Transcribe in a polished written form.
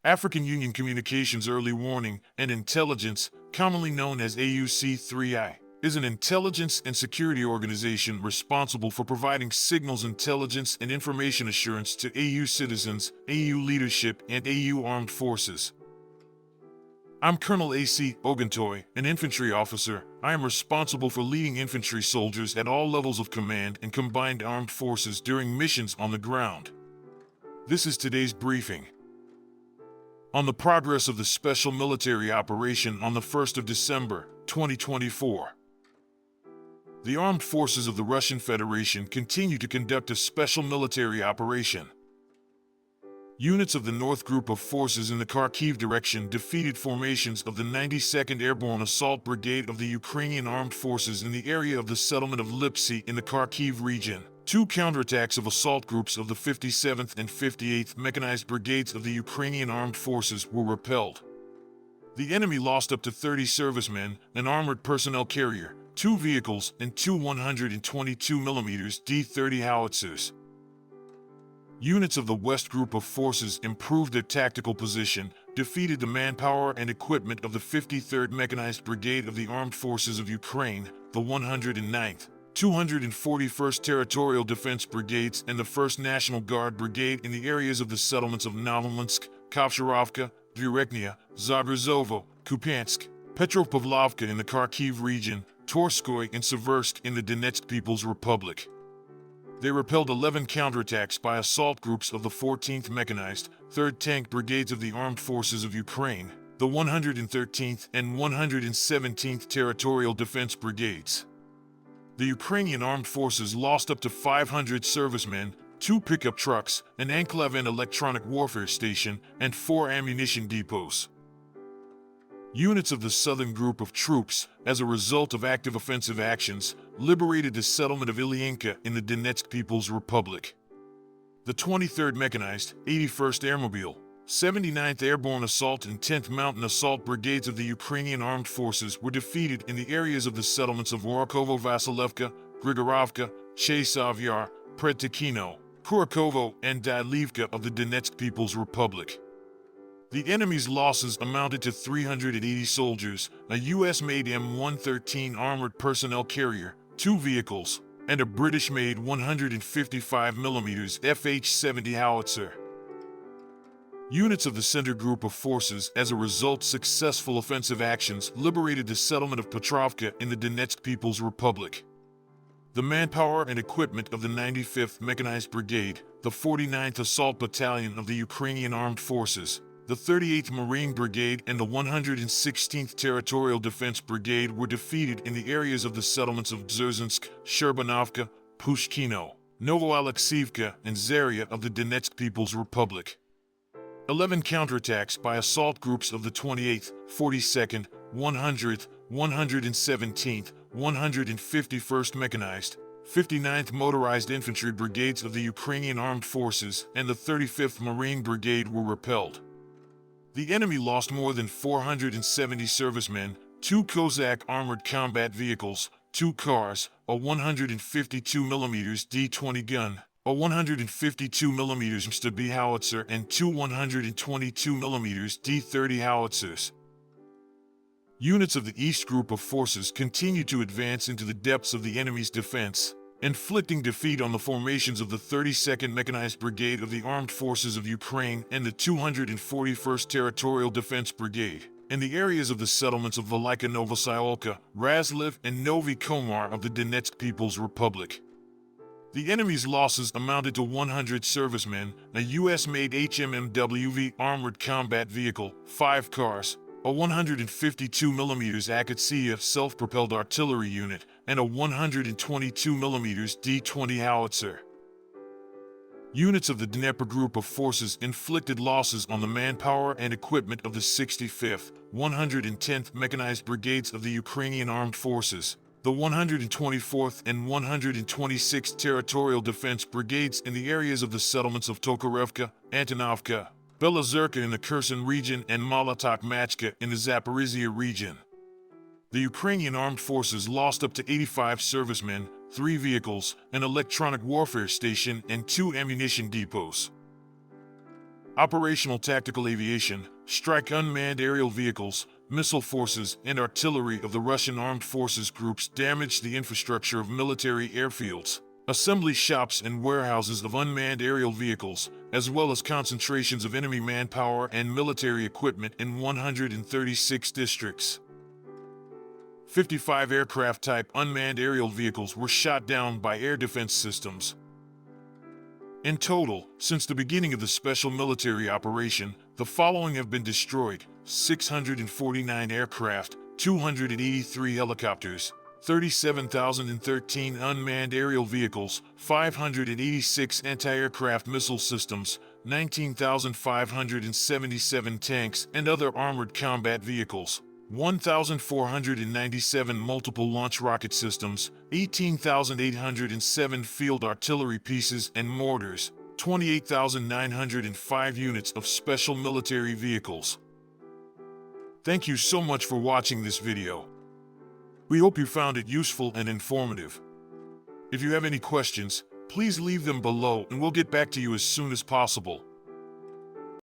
African Union Communications Early Warning and Intelligence, commonly known as AUC3I, is an intelligence and security organization responsible for providing signals intelligence and information assurance to AU citizens, AU leadership, and AU armed forces. I'm Colonel A.C. Oguntoye, an infantry officer. I am responsible for leading infantry soldiers at all levels of command and combined armed forces during missions on the ground. This is today's briefing. On the progress of the special military operation on the 1st of December, 2024. The armed forces of the Russian Federation continue to conduct a special military operation. Units of the North Group of Forces in the Kharkiv direction defeated formations of the 92nd Airborne Assault Brigade of the Ukrainian Armed Forces in the area of the settlement of Lipsy in the Kharkiv region. 2 counterattacks of assault groups of the 57th and 58th Mechanized Brigades of the Ukrainian Armed Forces were repelled. The enemy lost up to 30 servicemen, an armored personnel carrier, 2 vehicles, and 2 122mm D-30 howitzers. Units of the West Group of Forces improved their tactical position, defeated the manpower and equipment of the 53rd Mechanized Brigade of the Armed Forces of Ukraine, the 109th, 241st Territorial Defense Brigades, and the 1st National Guard Brigade in the areas of the settlements of Novominsk, Kovsharovka, Vyreknia, Zagrozovo, Kupiansk, Petropavlovka in the Kharkiv region, Torskoy and Seversk in the Donetsk People's Republic. They repelled 11 counterattacks by assault groups of the 14th Mechanized, 3rd Tank Brigades of the Armed Forces of Ukraine, the 113th and 117th Territorial Defense Brigades. The Ukrainian Armed Forces lost up to 500 servicemen, 2 pickup trucks, an enclave and electronic warfare station, and 4 ammunition depots. Units of the Southern Group of Troops, as a result of active offensive actions, liberated the settlement of Ilyinka in the Donetsk People's Republic. The 23rd Mechanized, 81st Airmobile, 79th Airborne Assault and 10th Mountain Assault Brigades of the Ukrainian Armed Forces were defeated in the areas of the settlements of Orakovo-Vasilevka, Grigorovka, Chasov Yar, Predtikino, Kurakovo, and Dylivka of the Donetsk People's Republic. The enemy's losses amounted to 380 soldiers, a U.S.-made M113 armored personnel carrier, 2 vehicles, and a British-made 155mm FH-70 howitzer. Units of the Center Group of Forces, as a result successful offensive actions, liberated the settlement of Petrovka in the Donetsk People's Republic. The manpower and equipment of the 95th Mechanized Brigade, the 49th Assault Battalion of the Ukrainian Armed Forces, the 38th Marine Brigade and the 116th Territorial Defense Brigade were defeated in the areas of the settlements of Dzержinsk, Sherbanovka, Pushkino, Novoaleksivka, and Zaria of the Donetsk People's Republic. 11 counterattacks by assault groups of the 28th, 42nd, 100th, 117th, 151st Mechanized, 59th Motorized Infantry Brigades of the Ukrainian Armed Forces, and the 35th Marine Brigade were repelled. The enemy lost more than 470 servicemen, 2 Kozak armored combat vehicles, 2 cars, a 152mm D-20 gun, a 152mm Msta-B howitzer, and 2 122mm D-30 howitzers. Units of the East Group of Forces continued to advance into the depths of the enemy's defense, inflicting defeat on the formations of the 32nd Mechanized Brigade of the Armed Forces of Ukraine and the 241st Territorial Defense Brigade, in the areas of the settlements of Velika Novosyolka, Razliv, and Novi Komar of the Donetsk People's Republic. The enemy's losses amounted to 100 servicemen, a U.S.-made HMMWV armored combat vehicle, 5 cars, a 152mm Akatsia self-propelled artillery unit, and a 122mm D-20 howitzer. Units of the Dnieper Group of Forces inflicted losses on the manpower and equipment of the 65th, 110th Mechanized Brigades of the Ukrainian Armed Forces, the 124th and 126th Territorial Defense Brigades in the areas of the settlements of Tokarevka, Antonovka, Belozerka in the Kherson region, and Molotok-Machka in the Zaporizhia region. The Ukrainian Armed Forces lost up to 85 servicemen, 3 vehicles, an electronic warfare station, and 2 ammunition depots. Operational tactical aviation, strike unmanned aerial vehicles, missile forces, and artillery of the Russian armed forces groups damaged the infrastructure of military airfields, assembly shops and warehouses of unmanned aerial vehicles, as well as concentrations of enemy manpower and military equipment in 136 districts. 55 aircraft-type unmanned aerial vehicles were shot down by air defense systems. In total, since the beginning of the special military operation, the following have been destroyed: 649 aircraft, 283 helicopters, 37,013 unmanned aerial vehicles, 586 anti-aircraft missile systems, 19,577 tanks and other armored combat vehicles, 1,497 multiple launch rocket systems, 18,807 field artillery pieces and mortars, 28,905 units of special military vehicles. Thank you so much for watching this video. We hope you found it useful and informative. If you have any questions, please leave them below and we'll get back to you as soon as possible.